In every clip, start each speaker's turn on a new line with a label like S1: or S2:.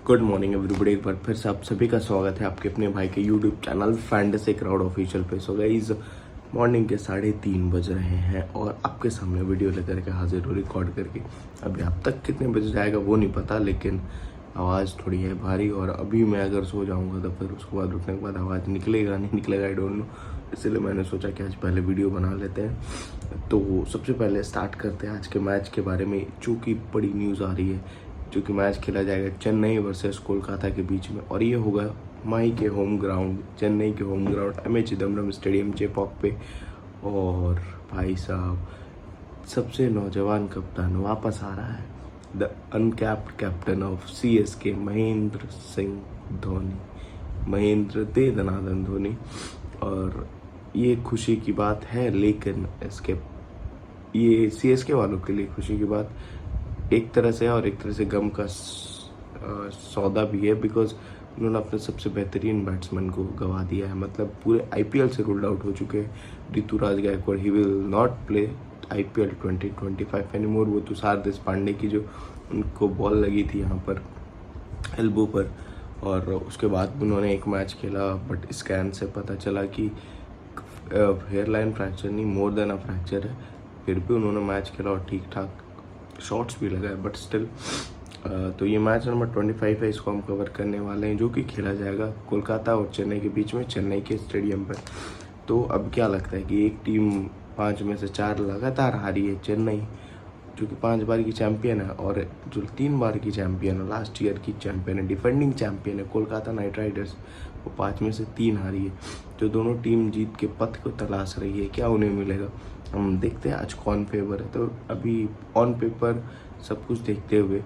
S1: Good morning everybody. एक बार फिर से आप सभी का स्वागत है आपके अपने भाई के YouTube channel Fantasy Crowd official पे। सो गाइस, मॉर्निंग के 3:30 बज रहे हैं और आपके सामने वीडियो लेकर के हाजिर हो रिकॉर्ड करके। अभी आप तक कितने बजे जाएगा वो नहीं पता, लेकिन आवाज़ थोड़ी है भारी और अभी मैं अगर सो जाऊंगा तो फिर उसके बाद उठने के बाद आवाज़ निकलेगा नहीं निकलेगा, आई डोंट नो। इसलिए मैंने सोचा कि आज पहले वीडियो बना लेते हैं। तो सबसे पहले स्टार्ट करते हैं आज के मैच के बारे में, जो कि बड़ी न्यूज़ आ रही है। जो कि मैच खेला जाएगा चेन्नई वर्सेस कोलकाता के बीच में, और ये होगा माही के होम ग्राउंड, चेन्नई के home ground M A Chidambaram stadium Chepauk पे। और भाई साहब, सबसे नौजवान कप्तान वापस आ रहा है, the uncapped captain of CSK Mahendra Singh Dhoni, Mahendra दे दनादन धोनी। और ये खुशी की बात है, लेकिन इसके ये CSK वालों के लिए खुशी की बात एक तरह से है और एक तरह से गम का सौदा भी है, बिकॉज उन्होंने अपने सबसे बेहतरीन बैट्समैन को गंवा दिया है। मतलब पूरे IPL से रूल्ड आउट हो चुके हैं Ruturaj Gaikwad. He will not play IPL 2025 anymore. वो तुषार देशपांडे की जो उनको बॉल लगी थी यहाँ पर एल्बो पर, और उसके बाद उन्होंने एक मैच खेला, बट स्कैन से पता चला कि हेयरलाइन फ्रैक्चर नहीं, मोर देन अ फ्रैक्चर है। फिर भी उन्होंने मैच खेला और ठीक ठाक शॉट्स भी लगाए, बट स्टिल। तो ये मैच नंबर 25 है, इसको हम कवर करने वाले हैं, जो कि खेला जाएगा कोलकाता और चेन्नई के बीच में, चेन्नई के स्टेडियम पर। तो अब क्या लगता है कि एक टीम 5 में से 4 लगातार हारी है, चेन्नई जो कि 5 बार की चैंपियन है, और जो 3 बार की चैंपियन है, लास्ट ईयर की चैंपियन है, डिफेंडिंग चैंपियन है कोलकाता नाइट राइडर्स, वो 5 में से 3 हारी है। जो दोनों टीम जीत के पथ को तलाश रही है, क्या उन्हें मिलेगा हम देखते हैं आज कौन फेवर है। तो अभी ऑन पेपर सब कुछ देखते हुए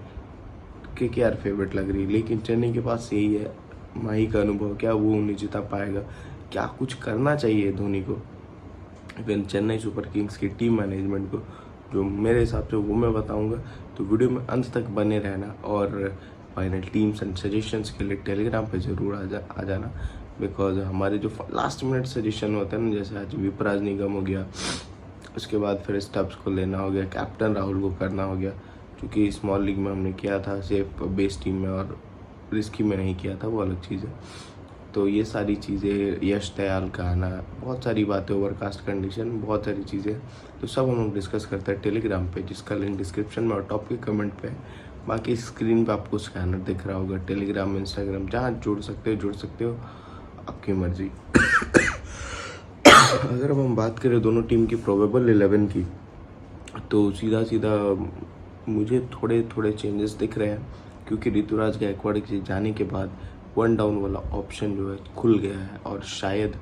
S1: KKR फेवरेट लग रही है, लेकिन चेन्नई के पास यही है माही का अनुभव, क्या वो उन्हें जिता पाएगा, क्या कुछ करना चाहिए धोनी को, इवन चेन्नई सुपर किंग्स की टीम मैनेजमेंट को, जो मेरे हिसाब से वो मैं बताऊंगा। तो वीडियो में अंत तक बने रहना, और फाइनल टीम्स एंड सजेशंस के लिए टेलीग्राम पे ज़रूर आ जाना, बिकॉज हमारे जो लास्ट मिनट सजेशन होते हैं ना, जैसे आज विपराज निगम हो गया, उसके बाद फिर स्टब्स को लेना हो गया, कैप्टन राहुल को करना हो गया, क्योंकि स्मॉल लीग में हमने किया था सेफ बेस टीम में, और रिस्की में नहीं किया था, वो अलग चीज़ है। तो ये सारी चीज़ें, यश दयाल का आना, बहुत सारी बातें, ओवरकास्ट कंडीशन, बहुत सारी चीज़ें, तो सब हम लोग डिस्कस करते हैं टेलीग्राम पे, जिसका लिंक डिस्क्रिप्शन में और टॉप के कमेंट पे है। बाकी स्क्रीन पे आपको स्कैनर दिख रहा होगा, टेलीग्राम, इंस्टाग्राम, जहाँ जुड़ सकते हो, आपकी मर्जी। अगर अब हम बात करें दोनों टीम की प्रोबेबल 11 की, तो सीधा मुझे थोड़े चेंजेस दिख रहे हैं, क्योंकि ऋतुराज गायकवाड़ के जाने के बाद 1 डाउन वाला ऑप्शन जो है खुल गया है, और शायद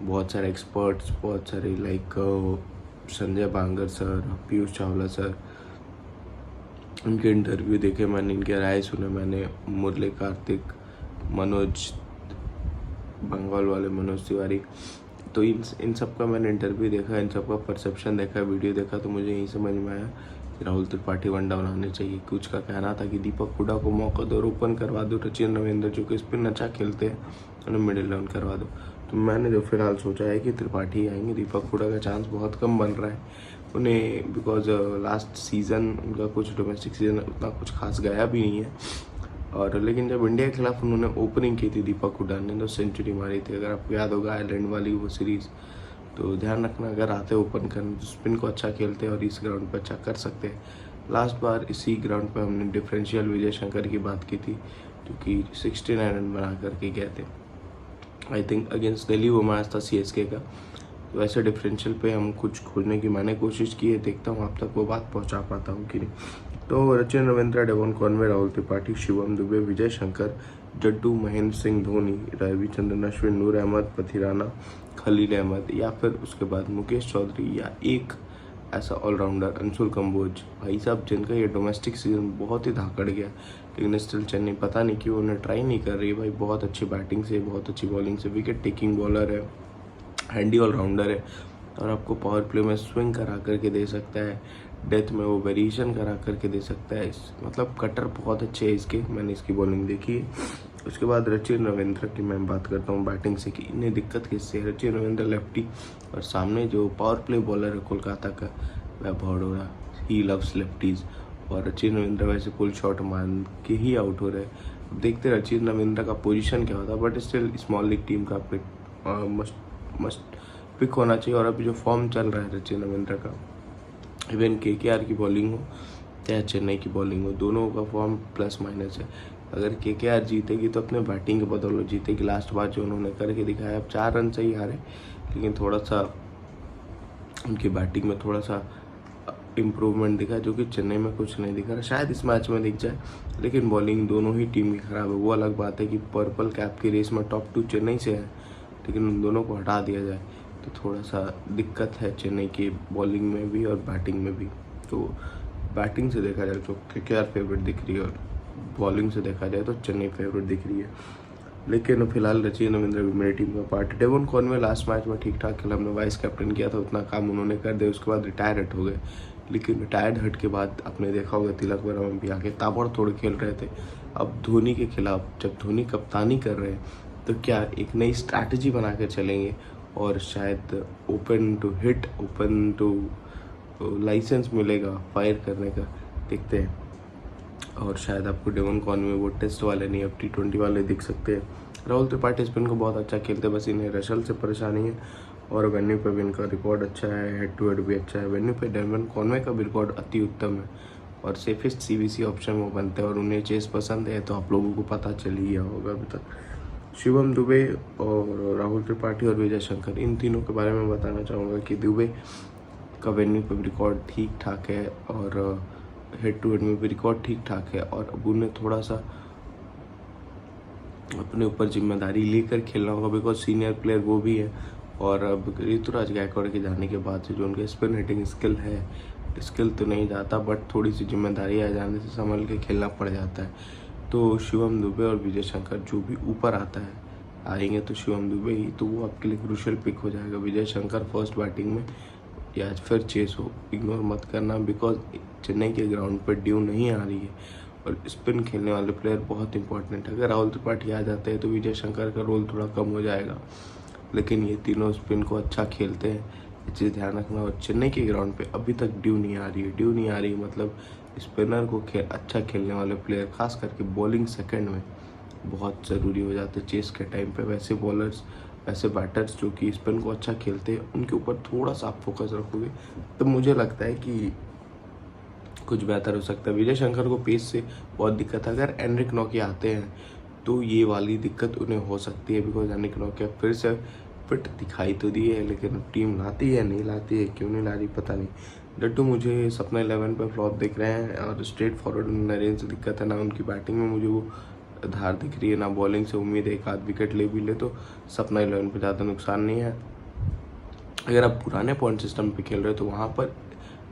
S1: बहुत सारे एक्सपर्ट्स, बहुत सारे लाइक संजय बांगर सर, पीयूष चावला सर, उनके इंटरव्यू देखे मैंने, इनके राय सुने मैंने, मुरली कार्तिक, मनोज बंगाल वाले मनोज तिवारी, तो इन सब का मैंने इंटरव्यू देखा, इन सब का परसेप्शन देखा, वीडियो देखा, तो मुझे यही समझ में आया कि राहुल त्रिपाठी 1 डाउन आने चाहिए। कुछ का कहना था कि दीपक हुडा को मौका दो और ओपन करवा दो, रचिन रविंद्र जो कि स्पिन अच्छा खेलते हैं, उन्हें मिडिल डाउन करवा दो। तो मैंने जो फिलहाल सोचा है कि त्रिपाठी आएंगे, दीपक हुडा का चांस बहुत कम बन रहा है उन्हें, बिकॉज लास्ट सीज़न उनका कुछ डोमेस्टिक सीज़न उतना कुछ खास गया भी नहीं है, और लेकिन जब इंडिया के खिलाफ उन्होंने ओपनिंग की थी, दीपक हुडा ने तो सेंचुरी मारी थी, अगर आपको याद होगा आयरलैंड वाली वो सीरीज़। तो ध्यान रखना, अगर आते ओपन करने तो स्पिन को अच्छा खेलते हैं और इस ग्राउंड पर अच्छा कर सकते हैं। लास्ट बार इसी ग्राउंड पर हमने डिफरेंशियल विजय शंकर की बात की थी, जो कि 69 रन बना करके गए थे, आई थिंक अगेंस्ट दिल्ली वो मैच था CSK का। तो ऐसे डिफरेंशियल पे हम कुछ खोजने की मैंने कोशिश की है, देखता हूँ आप तक वो बात पहुँचा पाता हूँ कि नहीं। तो रचिन रविंद्र, डेवन कॉनवे, राहुल त्रिपाठी, शिवम दुबे, विजय शंकर, जड्डू, महेंद्र सिंह धोनी, रविचंद्रन अश्विन, नूर अहमद, पथिराना, खलील अहमद, या फिर उसके बाद मुकेश चौधरी, या एक ऐसा ऑलराउंडर अंशुल कंबोज, भाई साहब जिनका ये डोमेस्टिक सीजन बहुत ही धाकड़ गया, लेकिन स्टिल चेन्नई पता नहीं क्यों उन्हें ट्राई नहीं कर रही है। भाई बहुत अच्छी बैटिंग से, बहुत अच्छी बॉलिंग से, विकेट टेकिंग बॉलर है, हैंडी ऑलराउंडर है, और आपको पावर प्ले में स्विंग करा करके दे सकता है, डेथ में वो वेरिएशन करा करके दे सकता है। मतलब कटर बहुत अच्छे है इसके, मैंने इसकी बॉलिंग देखी है। उसके बाद रचिन रविंद्र की मैं बात करता हूँ बैटिंग से कि इन्हें दिक्कत किससे है। रचिन रविंद्र लेफ्टी, और सामने जो पावर प्ले बॉलर है कोलकाता का वैभव अरोड़ा, ही लव्स लेफ्टीज़, और रचिन रविंद्र वैसे पुल शॉट मान के ही आउट हो रहे, देखते रहे रचिन रविंद्र का पोजीशन क्या होता, but still small league team का पिक मस्ट पिक होना चाहिए। और अभी जो फॉर्म चल रहा है रचिन रविंद्र का, इवन केकेआर की बॉलिंग हो या चेन्नई की बॉलिंग हो, दोनों का फॉर्म प्लस माइनस है। अगर केकेआर जीतेगी तो अपने बैटिंग के बदौलत जीतेगी। लास्ट बार जो उन्होंने करके दिखाया, अब 4 रन से ही हारे, लेकिन थोड़ा सा उनकी बैटिंग में थोड़ा सा इम्प्रूवमेंट दिखा, जो कि चेन्नई में कुछ नहीं दिखा। शायद इस मैच में दिख जाए, लेकिन बॉलिंग दोनों ही टीम की खराब है। वो अलग बात है कि पर्पल कैप की रेस में टॉप 2 चेन्नई से है, लेकिन उन दोनों को हटा दिया जाए तो थोड़ा सा दिक्कत है चेन्नई की बॉलिंग में भी और बैटिंग में भी। तो बैटिंग से देखा जाए तो केकेआर फेवरेट दिख रही है, और बॉलिंग से देखा जाए तो चेन्नई फेवरेट दिख रही है। लेकिन फिलहाल रचिन रविंद्र भी मेरी टीम का पार्ट है। डेवन कॉनवे लास्ट मैच में ठीक ठाक खेला, हमने वाइस कैप्टन किया था, उतना काम उन्होंने कर दिया, उसके बाद रिटायर हट हो गए। लेकिन रिटायर्ड हट के बाद आपने देखा होगा तिलक वर्मा भी आके ताबड़तोड़ खेल रहे थे। अब धोनी के खिलाफ जब धोनी कप्तानी कर रहे हैं, तो क्या एक नई स्ट्रैटेजी बना के चलेंगे और शायद open to hit, open to license मिलेगा फायर करने का, देखते हैं। और शायद आपको डेवन कॉनवे वो टेस्ट वाले नहीं, अब T20 वाले दिख सकते हैं। राहुल त्रिपाठी स्पिन को बहुत अच्छा खेलते हैं, बस इन्हें रशल से परेशानी है। और वेन्यू पे भी इनका रिकॉर्ड अच्छा है, हेड टू हेड भी अच्छा है। वेन्यू पे डेवन कॉनवे का भी रिकॉर्ड अति उत्तम है, और सेफेस्ट CBC ऑप्शन वो बनते हैं, और उन्हें चेस पसंद है, तो आप लोगों को पता चल ही गया होगा अभी तक। शिवम दुबे और राहुल त्रिपाठी और विजय शंकर, इन तीनों के बारे में बताना चाहूँगा कि दुबे का वेन्यू पे रिकॉर्ड ठीक ठाक है, और हेड टू हेड में भी रिकॉर्ड ठीक ठाक है। और अब उन्हें थोड़ा सा अपने ऊपर जिम्मेदारी लेकर खेलना होगा, बिकॉज सीनियर प्लेयर वो भी है। और अब ऋतुराज गायकवाड़ के जाने के बाद से जो उनके स्पिन हिटिंग स्किल है, स्किल तो नहीं जाता, बट थोड़ी सी जिम्मेदारी आ जाने से संभल के खेलना पड़ जाता है। तो शिवम दुबे और विजय शंकर जो भी ऊपर आता है, आएंगे तो शिवम दुबे ही, तो वो आपके लिए क्रूशियल पिक हो जाएगा। विजय शंकर फर्स्ट बैटिंग में, या फिर चेस हो, इग्नोर मत करना, बिकॉज चेन्नई के ग्राउंड पर ड्यू नहीं आ रही है, और स्पिन खेलने वाले प्लेयर बहुत इंपॉर्टेंट है। अगर राहुल त्रिपाठी आ जाते हैं तो विजय शंकर का रोल थोड़ा कम हो जाएगा, लेकिन ये तीनों स्पिन को अच्छा खेलते हैं, ये चीज़ ध्यान रखना। और चेन्नई के ग्राउंड पे अभी तक ड्यू नहीं आ रही है। ड्यू नहीं आ रही मतलब स्पिनर को अच्छा खेलने वाले प्लेयर, खास करके बॉलिंग सेकंड में बहुत ज़रूरी हो जाते हैं चेस के टाइम पे। वैसे बॉलर्स, वैसे बैटर्स जो कि स्पिन को अच्छा खेलते हैं, उनके ऊपर थोड़ा सा आप फोकस रखोगे तो मुझे लगता है कि कुछ बेहतर हो सकता है। विजय शंकर को पेस से बहुत दिक्कत है। अगर एनरिक नोकिया आते हैं तो ये वाली दिक्कत उन्हें हो सकती है, बिकॉज एनरिक नोकिया फिर से फिट दिखाई तो दी है, लेकिन टीम लाती है नहीं लाती है, क्यों नहीं ला रही पता नहीं। डट्टू मुझे सपना 11 पर फ्लॉप दिख रहे हैं, और स्ट्रेट फॉरवर्ड नरेंद्र से दिक्कत है ना, उनकी बैटिंग में मुझे वो धार दिख रही है ना, बॉलिंग से उम्मीद है एक आध विकेट ले भी ले तो सपना 11 पर ज़्यादा नुकसान नहीं है। अगर आप पुराने पॉइंट सिस्टम पे खेल रहे हो तो वहाँ पर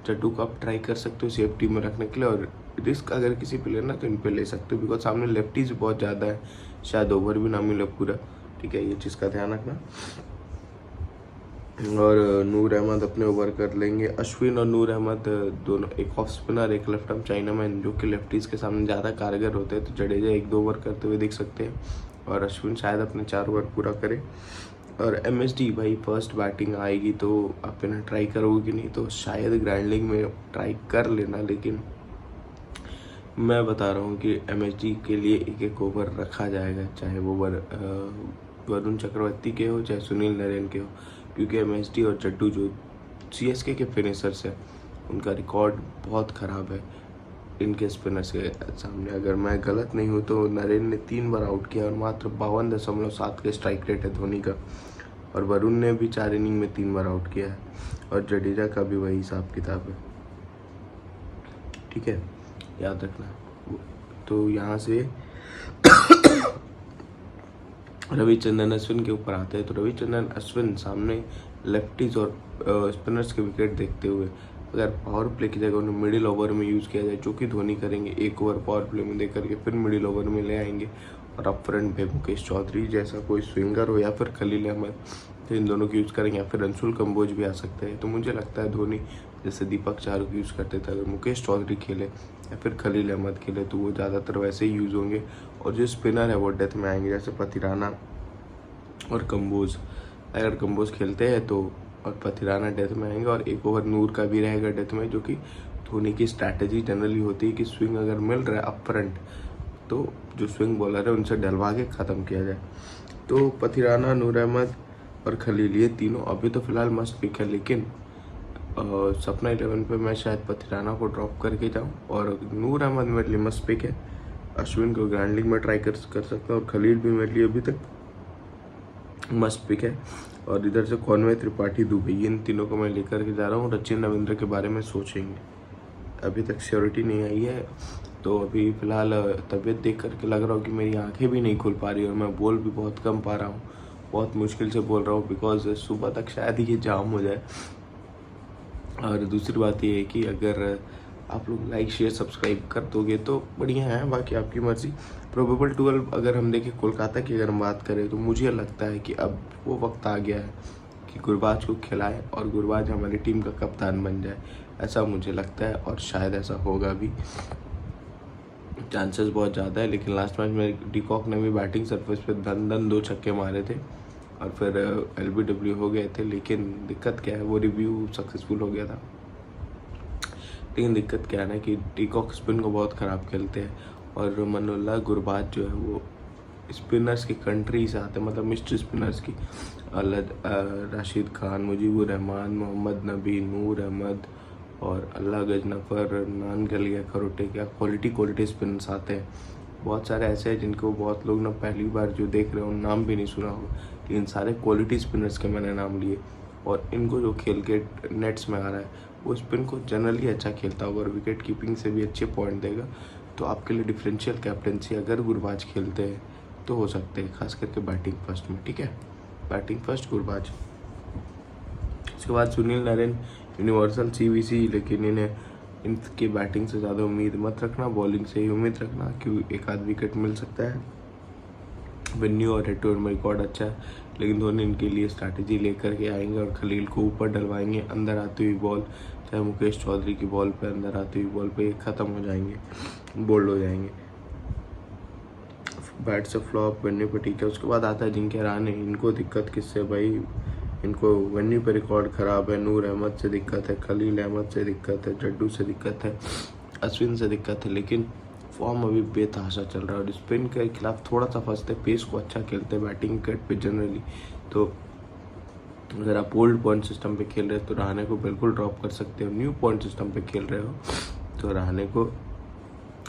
S1: जड्डू को आप ट्राई कर सकते हो सेफ्टी में रखने के लिए, और रिस्क अगर किसी पे लेना तो इन पे ले सकते हो, बिकॉज सामने लेफ्टीज बहुत ज़्यादा है, शायद ओवर भी ना मिले पूरा, ठीक है, ये चीज़ का ध्यान रखना। और नूर अहमद अपने ओवर कर लेंगे। अश्विन और नूर अहमद दोनों, एक ऑफ स्पिनर एक लेफ्ट आर्म चाइनामैन, जो कि लेफ्टीज के सामने ज़्यादा कारगर होते हैं, तो जडेजा 1-2 ओवर करते हुए दिख सकते हैं, और अश्विन शायद अपने 4 ओवर पूरा करे। और MSD भाई फर्स्ट बैटिंग आएगी तो आप इन्हें ट्राई करोगे कि नहीं, तो शायद ग्राइंडिंग में ट्राई कर लेना, लेकिन मैं बता रहा हूँ कि MSD के लिए 1-1 ओवर रखा जाएगा, चाहे वो वरुण चक्रवर्ती के हो चाहे सुनील नरेन के हो, क्योंकि MSD और जड्डू जो CSK के फिनिशर्स हैं, उनका रिकॉर्ड बहुत ख़राब है इनके स्पिनर्स के सामने। अगर मैं गलत नहीं हूँ तो नरेन ने 3 बार आउट किया, और मात्र 52.7 के स्ट्राइक रेट है धोनी का, और वरुण ने भी 4 इनिंग में 3 बार आउट किया है, और जडेजा का भी वही हिसाब किताब है, ठीक है, याद रखना। तो यहाँ से रविचंद्रन अश्विन के ऊपर आते हैं, तो रविचंद्रन अश्विन सामने लेफ्टीज और स्पिनर्स के विकेट देखते हुए अगर पावर प्ले की जगह उन्हें मिडिल ओवर में यूज़ किया जाए, जो कि धोनी करेंगे, 1 ओवर पावर प्ले में दे करके फिर मिडिल ओवर में ले आएंगे, और अप फ्रंट पे मुकेश चौधरी जैसा कोई स्विंगर हो, या फिर खलील अहमद, तो इन दोनों को यूज़ करेंगे, या फिर अंशुल कंबोज भी आ सकते हैं। तो मुझे लगता है धोनी जैसे दीपक चारू को यूज़ करते थे, अगर मुकेश चौधरी खेले या फिर खलील अहमद खेले तो वो ज़्यादातर वैसे ही यूज़ होंगे, और जो स्पिनर है वो डेथ में आएंगे, जैसे पथिराना और कंबोज। अगर कंबोज खेलते हैं तो, और पथिराना डेथ में आएंगे, और 1 ओवर नूर का भी रहेगा डेथ में, जो कि धोनी की स्ट्रैटेजी जनरली होती है कि स्विंग अगर मिल रहा है अप फ्रंट तो जो स्विंग बॉलर है उनसे डलवा के ख़त्म किया जाए। तो पथिराना, नूर अहमद और खलील ये तीनों अभी तो फिलहाल मस्ट पिक है, लेकिन सपना 11 पे मैं शायद पथिराना को ड्रॉप करके जाऊं और नूर अहमद मेरे लिए मस्ट पिक है। अश्विन को ग्रैंड लीग में ट्राई कर सकता हूँ और खलील भी मेरे लिए अभी तक मस्ट पिक है। और इधर से कॉनवे, त्रिपाठी, दुबे, इन तीनों को मैं लेकर के जा रहा हूँ। सचिन रविंद्र के बारे में सोचेंगे, अभी तक श्योरिटी नहीं आई है, तो अभी फ़िलहाल तबीयत देख करके लग रहा हो कि मेरी आंखें भी नहीं खुल पा रही और मैं बोल भी बहुत कम पा रहा हूँ, बहुत मुश्किल से बोल रहा हूँ, बिकॉज सुबह तक शायद ये जाम हो जाए। और दूसरी बात ये है कि अगर आप लोग लाइक, शेयर, सब्सक्राइब कर दोगे तो बढ़िया है, बाकी आपकी मर्ज़ी। प्रोबेबल 12 अगर हम देखें कोलकाता की अगर हम बात करें तो मुझे लगता है कि अब वो वक्त आ गया है कि गुरबाज को खिलाए और गुरबाज हमारी टीम का कप्तान बन जाए, ऐसा मुझे लगता है और शायद ऐसा होगा भी, चांसेस बहुत ज़्यादा है। लेकिन लास्ट मैच में डिकॉक ने भी बैटिंग सरफेस पे धन 2 छक्के मारे थे और फिर LBW हो गए थे, लेकिन दिक्कत क्या है, वो रिव्यू सक्सेसफुल हो गया था। लेकिन दिक्कत क्या है ना कि डिकॉक स्पिन को बहुत ख़राब खेलते हैं और मनुल्लाह गुरबाज जो है वो स्पिनर्स की कंट्री से आते हैं, मतलब मिस्ट्री स्पिनर्स की। राशिद खान, मुजीबुर रहमान, मोहम्मद नबी, नूर अहमद और अल्लाह गजनफर, नानगलिया, खरोटे, क्या क्वालिटी स्पिनर्स आते हैं। बहुत सारे ऐसे हैं जिनको बहुत लोग ना पहली बार जो देख रहे हो नाम भी नहीं सुना हो, लेकिन सारे क्वालिटी स्पिनर्स के मैंने नाम लिए और इनको जो खेल के नेट्स में आ रहा है वो स्पिन को जनरली अच्छा खेलता होगा और विकेट कीपिंग से भी अच्छे पॉइंट देगा। तो आपके लिए डिफरेंशियल कैप्टनसी अगर गुरबाज खेलते हैं तो हो सकते हैं, खास करके बैटिंग फर्स्ट में, ठीक है, बैटिंग फर्स्ट गुरबाज। उसके बाद सुनील नारायण, यूनिवर्सल CVC, लेकिन इनकी बैटिंग से ज़्यादा उम्मीद मत रखना, बॉलिंग से ही उम्मीद रखना क्योंकि एक आध विकेट मिल सकता है। वेन्यू और रिटर्न में रिकॉर्ड अच्छा है, लेकिन धोनी इनके लिए स्ट्रैटेजी लेकर के आएंगे और खलील को ऊपर डलवाएंगे, अंदर आती हुई बॉल, चाहे मुकेश चौधरी की बॉल पे, अंदर आती हुई बॉल पे ख़त्म हो जाएंगे, बोल्ड हो जाएंगे। बैट से फ्लॉप, वेन्यू पे ठीक है। उसके बाद आता है जिनके राने, इनको दिक्कत किससे भाई, इनको वेन्यू पे रिकॉर्ड ख़राब है, नूर अहमद से दिक्कत है, खलील अहमद से दिक्कत है, जड्डू से दिक्कत है, अश्विन से दिक्कत है, लेकिन फॉर्म अभी बेतहाशा चल रहा है और स्पिन के खिलाफ थोड़ा सा फंसते, पेस को अच्छा खेलते हैं बैटिंग कट पे जनरली। तो अगर आप ओल्ड पॉइंट सिस्टम पे खेल रहे हो तो रहाणे को बिल्कुल ड्रॉप कर सकते हो, न्यू पॉइंट सिस्टम पे खेल रहे हो तो रहाणे को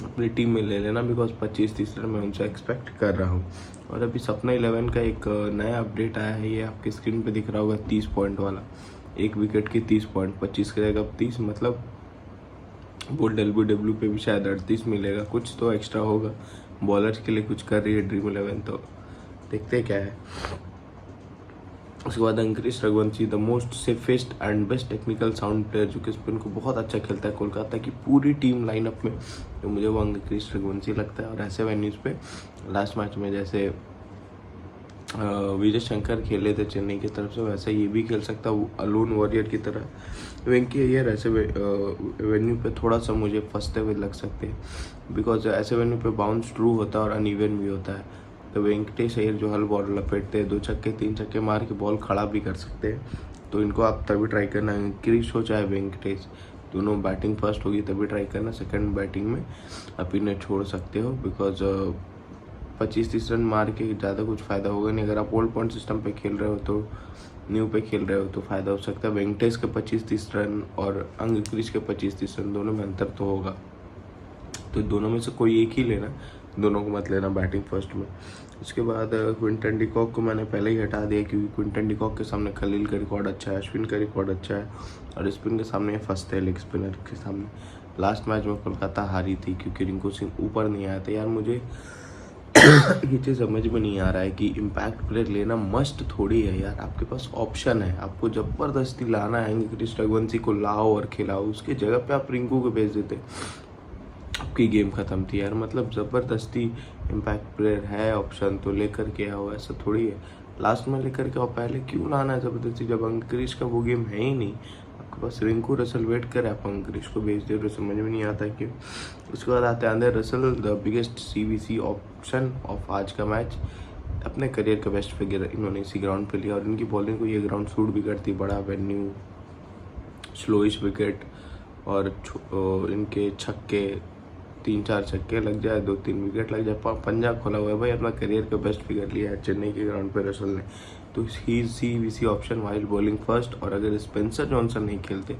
S1: अपनी टीम में ले लेना, बिकॉज 25-30 रन मैं उनसे एक्सपेक्ट कर रहा हूँ। और अभी सपना 11 का एक नया अपडेट आया है, ये आपके स्क्रीन पे दिख रहा होगा, 30 पॉइंट वाला, एक विकेट की 30 पॉइंट, 25 करेगा अब 30, मतलब बोल्ड LBW पे भी शायद 38 मिलेगा, कुछ तो एक्स्ट्रा होगा। बॉलर्स के लिए कुछ कर रही है ड्रीम 11, तो देखते क्या है। उसके बाद Angkrish Raghuvanshi, the most safest and best technical sound player, जो कि स्पिन को बहुत अच्छा खेलता है कोलकाता की पूरी टीम लाइनअप में, तो मुझे वो अंकुरिश रघुवंशी लगता है। और ऐसे वेन्यूज़ पे लास्ट मैच में जैसे विजय शंकर खेले थे चेन्नई की तरफ से, वैसे ये भी खेल सकता है अलोन वॉरियर की तरह। वेंकी अय्यर ऐसे वेन्यू पे थोड़ा सा मुझे फंसते हुए लग सकते हैं, बिकॉज ऐसे वेन्यू पे बाउंस ट्रू होता है और अनइवन भी होता है। तो वेंकटेश अय्यर जो हल बॉल लपेटते हैं, 2 छक्के 3 छक्के मार के बॉल खड़ा भी कर सकते हैं, तो इनको आप तभी ट्राई करना, क्रिश हो चाहे वेंकटेश, दोनों बैटिंग फर्स्ट होगी तभी ट्राई करना, सेकंड बैटिंग में आप इन्हें छोड़ सकते हो, बिकॉज 25-30 रन मार के ज़्यादा कुछ फ़ायदा होगा नहीं। अगर आप ओल्ड पॉइंट सिस्टम पे खेल रहे हो तो न्यू पे खेल रहे हो तो फ़ायदा हो सकता है। वेंकटेश के 25-30 रन और अंकुरिश के 25-30 रन, दोनों में अंतर तो होगा, तो दोनों में से कोई एक ही लेना, दोनों को मत लेना बैटिंग फर्स्ट में। उसके बाद क्विंटन डिकॉक को मैंने पहले ही हटा दिया, क्योंकि क्विंटन डिकॉक के सामने खलील का रिकॉर्ड अच्छा है, अश्विन का रिकॉर्ड अच्छा है और स्पिन के सामने फंसते हैं, लेग स्पिनर के सामने। लास्ट मैच में कोलकाता हारी थी क्योंकि रिंकू सिंह ऊपर नहीं आया था। यार मुझे ये चीज़ समझ में नहीं आ रहा है कि इम्पैक्ट प्लेयर लेना मस्ट थोड़ी है यार, आपके पास ऑप्शन है, आपको ज़बरदस्ती लाना है, अंकुरिश रघुवंशी को लाओ और खिलाओ, उसके जगह पे आप रिंकू को भेज देते, आपकी गेम ख़त्म थी यार। मतलब ज़बरदस्ती इम्पैक्ट प्लेयर है ऑप्शन तो लेकर के आओ, ऐसा थोड़ी है लास्ट में लेकर के आओ, पहले क्यों लाना है ज़बरदस्ती जब अंकुरिश का वो गेम है ही नहीं, आपके पास रिंकू रसल वेट करे, आप अंकुरिश को भेज दे रहे, समझ में नहीं आता क्यों। उसके बाद आते हैं Andre Russell, the biggest CVC option of आज का मैच, अपने करियर का बेस्ट फिगर इन्होंने इसी ग्राउंड पे लिया और इनकी बॉलिंग को ये ग्राउंड सूट भी करती, बड़ा वेन्यू, स्लोइश विकेट और इनके छक्के 3-4 छक्के लग जाए, 2-3 विकेट लग जाए, पंजा खोला हुआ है भाई, अपना करियर का बेस्ट फिगर लिया है चेन्नई के ग्राउंड पे रसल ने। तो ही CVC option while bowling first. और अगर स्पेंसर जॉनसन नहीं खेलते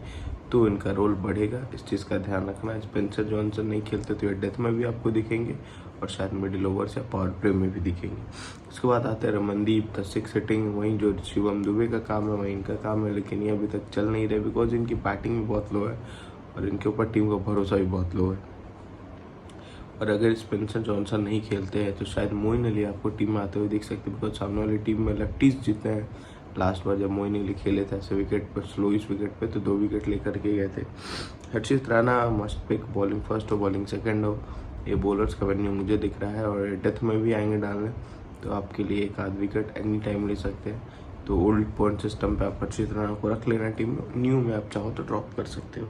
S1: तो इनका रोल बढ़ेगा, इस चीज़ का ध्यान रखना। स्पेंसर जॉनसन नहीं खेलते तो ये डेथ में भी आपको दिखेंगे और शायद मिडिल ओवर्स या पावर प्ले में भी दिखेंगे। उसके बाद आते हैं रमनदीप, द 6 हिटिंग। वहीं जो शिवम दुबे का काम है वहीं इनका काम है, लेकिन ये अभी तक चल नहीं रहे बिकॉज इनकी बैटिंग भी बहुत लो है और इनके ऊपर टीम का भरोसा भी बहुत लो है। और अगर स्पेंसर जॉनसन नहीं खेलते हैं तो शायद मोइन अली आपको टीम में आते हुए दिख सकते हैं, बिकॉज सामने वाली टीम में लेफ्टीज जितने हैं। लास्ट बार जब मोइन अली खेले थे ऐसे विकेट पर, स्लोइस्ट विकेट पे, तो 2 विकेट लेकर के गए थे। Harshit Rana must pick, bowling first हो बॉलिंग सेकंड हो। ये बॉलर्स का वेन्यू मुझे दिख रहा है और डेथ में भी आएंगे डालने, तो आपके लिए एक आध विकेट एनी टाइम ले सकते हैं। तो ओल्ड पॉइंट सिस्टम पे आप हर्षित राणा को रख लेना टीम में, न्यू में आप चाहो तो ड्रॉप कर सकते हो।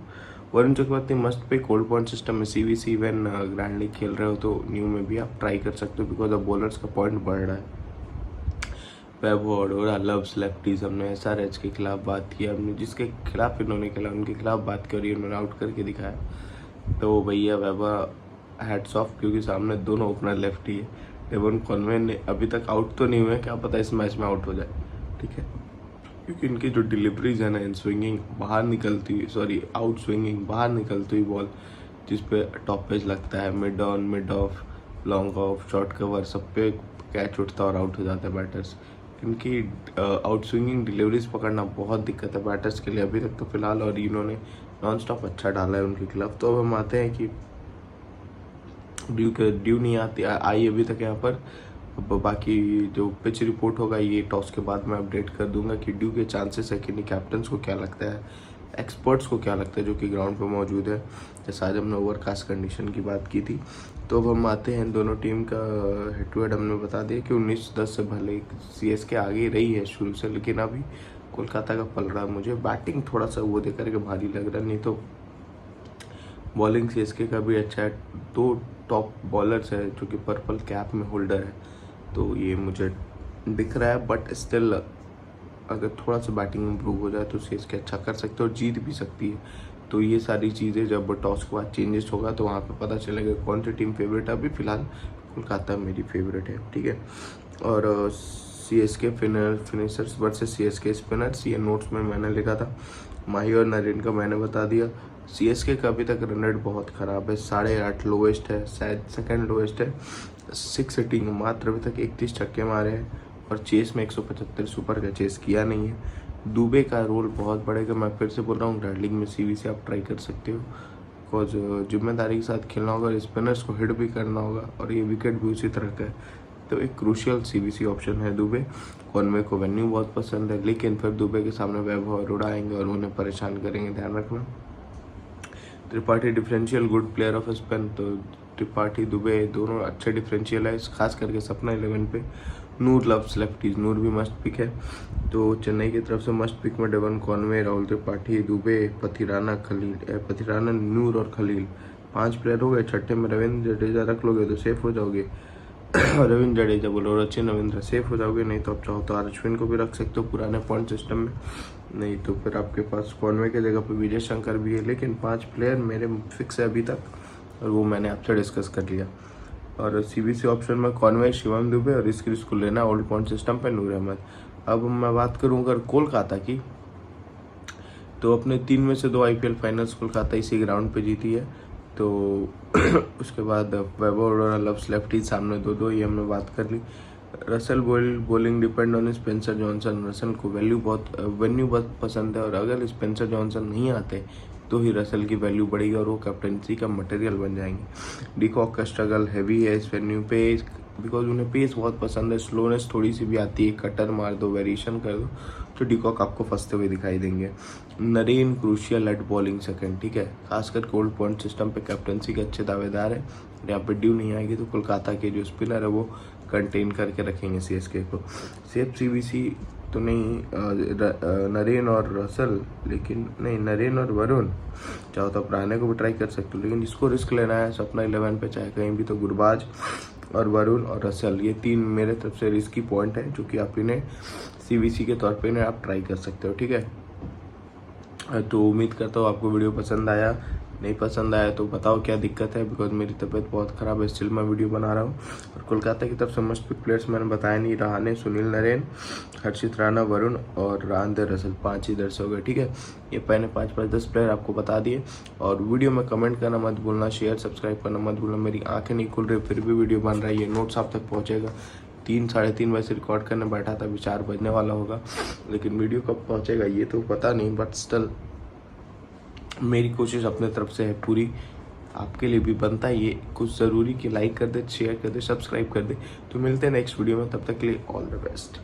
S1: Varun Chakravarthy must pick, old point system में CVC इवन ग्रैंड लीग खेल रहे हो तो न्यू में भी आप ट्राई कर सकते हो, बिकॉज अब बॉलर्स का पॉइंट बढ़ रहा है। वैभव अरोड़ा लव्स लेफ्टीज, हमने SRH के खिलाफ बात की, हमने जिसके खिलाफ इन्होंने खेला उनके खिलाफ बात की और इन्होंने आउट करके दिखाया। तो भैया वैभव हैट्स ऑफ, क्योंकि सामने दोनों ओपनर लेफ्टी है। डेवन कॉनवे ने अभी तक आउट तो नहीं हुए, क्या पता इस मैच में आउट हो जाए, ठीक है, क्योंकि इनकी जो डिलीवरीज है ना, इन स्विंगिंग बाहर निकलती हुई, सॉरी आउट स्विंगिंग बाहर निकलती हुई बॉल जिस पे टॉप पेज लगता है, mid on, mid of, long off, short cover, सब पे कैच उठता और आउट हो जाते हैं बैटर्स। इनकी आउट स्विंगिंग डिलीवरीज पकड़ना बहुत दिक्कत है बैटर्स के लिए अभी तक तो फिलहाल, और इन्होंने नॉन स्टॉप अच्छा डाला है उनके खिलाफ। तो अब हम आते हैं कि ड्यू नहीं आई अभी तक यहाँ पर। अब बाकी जो पिच रिपोर्ट होगा ये टॉस के बाद मैं अपडेट कर दूंगा कि ड्यू के चांसेस है कि नहीं, कैप्टन्स को क्या लगता है, एक्सपर्ट्स को क्या लगता है जो कि ग्राउंड पे मौजूद है। जैसे आज हमने ओवरकास्ट कंडीशन की बात की थी। तो अब हम आते हैं दोनों टीम का हेड टू हेड। हमने बता दिया कि 19-10 से भले CSK आगे रही है शुरू से, लेकिन अभी कोलकाता का पल रहा है। मुझे बैटिंग थोड़ा सा वो देकर के भारी लग रहा है, नहीं तो बॉलिंग CSK का भी अच्छा है। 2 टॉप बॉलर्स है जो कि पर्पल कैप में होल्डर है, तो ये मुझे दिख रहा है। बट स्टिल अगर थोड़ा सा बैटिंग इंप्रूव हो जाए तो CSK अच्छा कर सकते हैं और जीत भी सकती है। तो ये सारी चीज़ें जब टॉस के बाद चेंजेस होगा तो वहाँ पे पता चलेगा कौन सी टीम फेवरेट है। अभी फिलहाल कोलकाता मेरी फेवरेट है, ठीक है। और CSK finishers versus CSK spinners, ये नोट्स में मैंने लिखा था। माही और नरेन का मैंने बता दिया। CSK का अभी तक रन रेट बहुत ख़राब है, 8.5 लोवेस्ट है, शायद सेकंड लोवेस्ट है। 6 हिटिंग मात्र अभी तक 31 छक्के मारे हैं और चेस में 175 सुपर का चेस किया नहीं है। दुबे का रोल बहुत बढ़ेगा, मैं फिर से बोल रहा हूँ ग्रैंड लीग में CVC आप ट्राई कर सकते हो, बिकॉज जिम्मेदारी के साथ खेलना होगा, स्पिनर्स को हिट भी करना होगा और ये विकेट भी उसी तरह का है। तो एक क्रूशियल CVC ऑप्शन है दुबे। कॉनवे को वेन्यू बहुत पसंद है, लेकिन फिर दुबे के सामने वैभव अरोड़ा आएंगे और उन्हें परेशान करेंगे, ध्यान रखना। Tripathi differential good player off spin, तो त्रिपाठी दुबे दोनों अच्छे डिफरेंशियल है, खास करके सपना 11 पे। नूर लव्स लेफ्टीज, नूर भी मस्ट पिक है। तो चेन्नई की तरफ से मस्ट पिक में डेवन कॉनवे, राहुल त्रिपाठी, दुबे, पथिराना, नूर और खलील 5 प्लेयर हो गए। छठे में रविंद्र जडेजा रख लोगे तो सेफ हो जाओगे। रविंद्र जडेजा बोलो, रचिन रविंद्र सेफ हो जाओगे। नहीं तो आप चाहो तो अश्विन को भी रख सकते हो पुराने पॉइंट सिस्टम में, नहीं तो फिर आपके पास कॉनवे के जगह पे विजय शंकर भी है। लेकिन 5 प्लेयर मेरे फिक्स है अभी तक और वो मैंने आपसे डिस्कस कर लिया। और CVC ऑप्शन में कॉनवे, शिवम दुबे और इसकी रिस्क लेना ओल्ड पॉइंट सिस्टम पे नूर अहमद। अब मैं बात करूँ अगर कोलकाता की, तो अपने 3 में से 2 IPL फाइनल्स कोलकाता इसी ग्राउंड पे जीती है। तो उसके बाद वैभव अरोड़ा लव्स लेफ्टी, सामने 2-2, ये हमने बात कर ली। Russell bowling depend on Spencer Johnson, Russell को वेन्यू बहुत पसंद है और अगर स्पेंसर जॉनसन नहीं आते तो ही रसल की वैल्यू बढ़ेगी और वो कैप्टनसी का मटेरियल बन जाएंगे। डिकॉक का स्ट्रगल हैवी है इस वेन्यू पे, बिकॉज उन्हें पेस बहुत पसंद है, स्लोनेस थोड़ी सी भी आती है, कटर मार दो, वेरिएशन कर दो तो डिकॉक आपको फंसते हुए दिखाई देंगे। Narine crucial at bowling second, ठीक है, खासकर कोल्ड पॉइंट सिस्टम पे कैप्टनसी के अच्छे दावेदार है। यहाँ पे ड्यू नहीं आएगी तो कोलकाता के जो स्पिनर है वो कंटेन करके रखेंगे CSK को। सेफ CVC तो नहीं, नरेन और रसल, लेकिन नहीं नरेन और वरुण, चाहो तो आप रहने को भी ट्राई कर सकते हो, लेकिन जिसको रिस्क लेना है सपना 11 पे चाहे कहीं भी तो गुरबाज और वरुण और रसल, ये 3 मेरे तरफ से रिस्की पॉइंट है जो कि आप इन्हें CVC के तौर पे इन्हें आप ट्राई कर सकते हो, ठीक है। तो उम्मीद करता हूँ आपको वीडियो पसंद आया। नहीं पसंद आया तो बताओ क्या दिक्कत है, बिकॉज मेरी तबीयत बहुत ख़राब है, स्टिल मैं वीडियो बना रहा हूँ। और कोलकाता की तरफ से मस्ट पिक प्लेयर्स मैंने बताया नहीं, रहाणे, सुनील नरेन, हर्षित राणा, वरुण और रांदर रसल, 5 इधर से हो गए। ठीक है, ये मैंने 5-5-10 प्लेयर आपको बता दिए। और वीडियो में कमेंट करना मत भूलना, शेयर सब्सक्राइब करना मत भूलना। मेरी आंखें नहीं खुल रही फिर भी वीडियो बन रहा है, ये नोट्स आप तक पहुँचेगा। 3-3:30 बजे से रिकॉर्ड करने बैठा था, अभी 4 बजने वाला होगा, लेकिन वीडियो कब पहुँचेगा ये तो पता नहीं, बट स्टिल मेरी कोशिश अपने तरफ से है पूरी। आपके लिए भी बनता है ये कुछ ज़रूरी कि लाइक कर दे, शेयर कर दे, सब्सक्राइब कर दे। तो मिलते हैं नेक्स्ट वीडियो में, तब तक के लिए ऑल द बेस्ट।